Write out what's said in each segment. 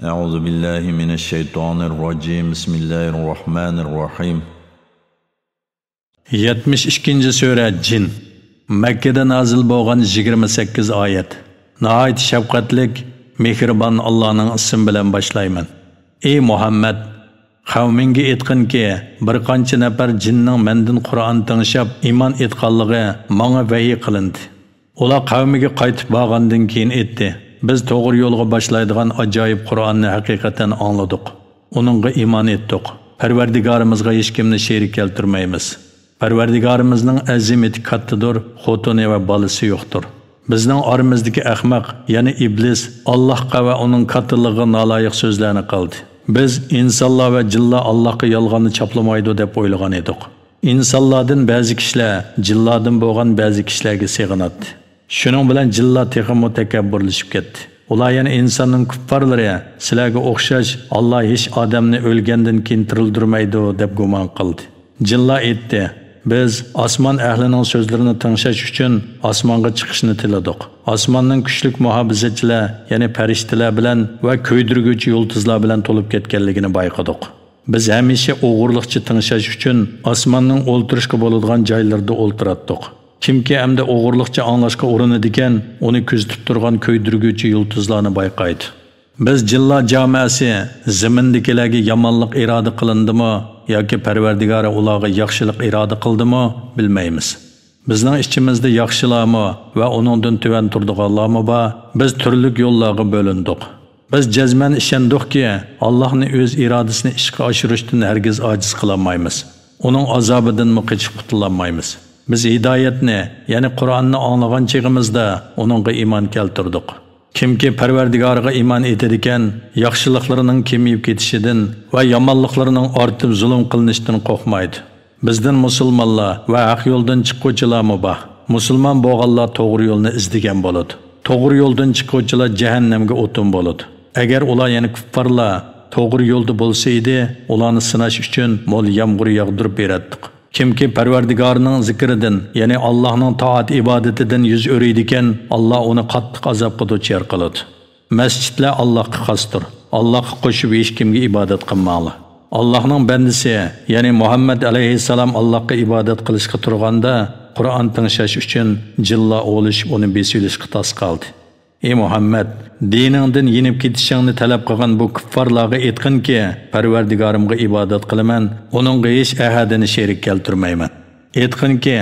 Euzu billahi mineşşeytanirracim. Bismillahirrahmanirrahim. 72. sure Cin. Mekke'de nazil bo'lgan 28 oyat. Nihayet şefqatlik, mehribon Allohning ismi bilan boshlayman. Ey Muhammad, qavmingga aytqinki, bir qancha nafar jinning mendan Qur'on tinglab iymon etganligi menga vahiy qilindi. Ular qavmiga qaytib borgandan keyin aytdi: Biz to'g'ri yo'lga boshlaydigan ajoyib Qur'onni haqiqatan angladik. Uningga iymon etdik. Parvardigorimizga hech kimni sherik keltirmaymiz. Parvardigorimizning azimati kattadir, xotini va bolasi yo'qdir. Bizning oramizdagi ahmoq, ya'ni iblis, Allohga va uning kattaligiga noloyiq so'zlarni qildi. Biz insonlar va jinlar Allohga yolg'onni chaplamaydi deb o'ylagan edik. İnsanlardan ba'zi kishilar jinlardan bo'lgan ba'zi kishilarga sig'inadi. Shuning bilan jinlar texmo takabburlashib ketdi. Ular yana insonning kuffarlari sizlarga o'xshash Alloh hech odamni o'lgandan keyin tirildirmaydi deb gumon qildi. Jinlar aytdi: Biz osmon ahlining so'zlarini tinglash uchun osmonga chiqishni tiladik. Osmonning kuchli muhofizatchilar, ya'ni farishtalar bilan va ko'ydirguvchi yulduzlar bilan to'lib ketganligini bayqadik. Biz hamisha o'g'irlikchi tinglash uchun osmonning o'ltirishga bo'ladigan joylarda o'ltiratdik. Kimki hamda o'g'irlikchi anglashga urinadigan, uni kuzatib turgan ko'ydirguvchi yulduzlarni bayqaydi. Biz jinlar jamoasi zamindagilarga yomonlik iroda qilindimi yoki Parvardigori ularga yaxshilik iroda qildimi bilmaymiz. Bizning ichimizda yaxshilarmi va uningdan tuvan turdiganlarmi bor? Biz turli yo'llarga bo'lindik. Biz jazman ishondikki, Allohning o'z irodasini ishga oshirishdan hargiz ojiz qilolmaymiz. Uning azobidan qochib qutulolmaymiz. Biz hidoyatni, ya'ni Qur'onni anglagan chig'imizda uningga iymon keltirdik. Kimki Parvardigoriga iymon etadigan, yaxshiliklarining kemiyib ketishidan va yomonliklarining ortib zulm qilinishidan qo'rqmaydi. Bizdan musulmonlar va haq yo'ldan chiquvchilarmi bor? Musulmon bo'lganlar to'g'ri yo'lni izlagan bo'ladi. To'g'ri yo'ldan chiquvchilar jahannamga o'tin bo'ladi. Agar ular yana kuffarlar to'g'ri yo'lda bo'lsa edi, ularni sinash uchun mo'l yomg'ir yog'dirib berardik. Kimki Parvardigorining zikridan, ya'ni Allohning toat ibodatidan yuz o'raydigan, Alloh uni qattiq azobga duchor qiladi. Masjidlar Allohga xosdir. Allohga qo'shib hech kimga ibodat qilmanglar. Allohning bandasi, ya'ni Muhammad alayhissalom Allohga ibodat qilishga turganda, Qur'on tinglash uchun jinlar o'lishib uni besilishga tos qoldi. Ey Muhammad, diningdan yenib ketishingni talab qilgan bu kuffarlarga aytqinki, Parvardigorimga ibodat qilaman, uningga hech ahadini sherik keltirmayman. Aytqinki,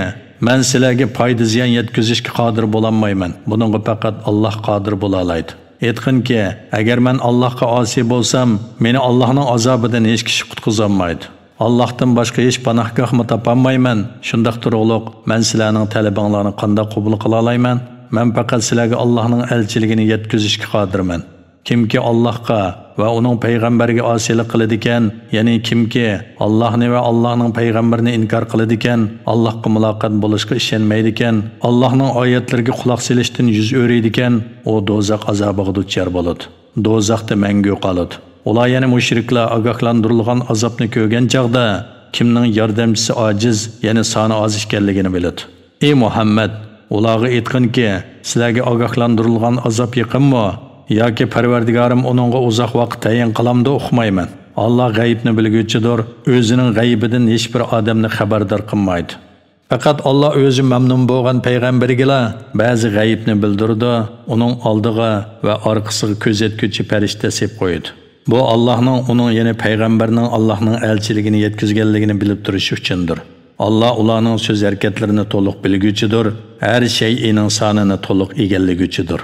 men sizlarga foyda ziyon yetkazishga qodir bo'lolmayman. Buningga faqat Alloh qodir bo'la oladi. Aytqinki, agar men Allohga osi bo'lsam, meni Allohning azobidan hech kishi qutqizolmaydi. Allohdan boshqa hech panohgohni topolmayman. Shundaq turug'liq, men sizlarning talabinglarni qanday qabul qila olmayman? Men faqat sizlarga Allohning elchiligini yetkazishga qodirman. Kimki Allohga va uning payg'ambariga osilik qiladi ekan, ya'ni kimki Allohni va Allohning payg'ambarini inkor qiladi ekan, Allohga muloqot bo'lishga ishonmaydi ekan, Allohning oyatlariga quloq solishdan yuz o'raydi ekan, u do'zax azobiga duchor bo'ladi. Do'zaxda mangu qoladi. Ular yana mushriklar ogohlantirilgan azobni ko'rgan chaqda kimning yordamchisi ojiz, ya'ni soni oz ekanligini biladi. Ey Muhammad, ularga aytqinki, sizlarga ogohlantirilgan azob yaqinmi yoki Parvardigorim uningga uzoq vaqt tayin qilamdi uqmayman. Alloh g'aybni bilguvchidir, o'zining g'aybidan hech bir odamni xabardor qilmaydi. Faqat Alloh o'zi mamnun bo'lgan payg'ambariga ba'zi g'aybni bildirdi, uning oldiga va orqasiga ko'zatuvchi farishta sep qo'ydi. Bu Allohning uning ya'ni payg'ambarning Allohning elchiligini yetkazganligini bilib turish uchundir. Allah ularning so'z harakatlarini to'liq bilguvchidir, har shayning sonini to'liq egallaguvchidir.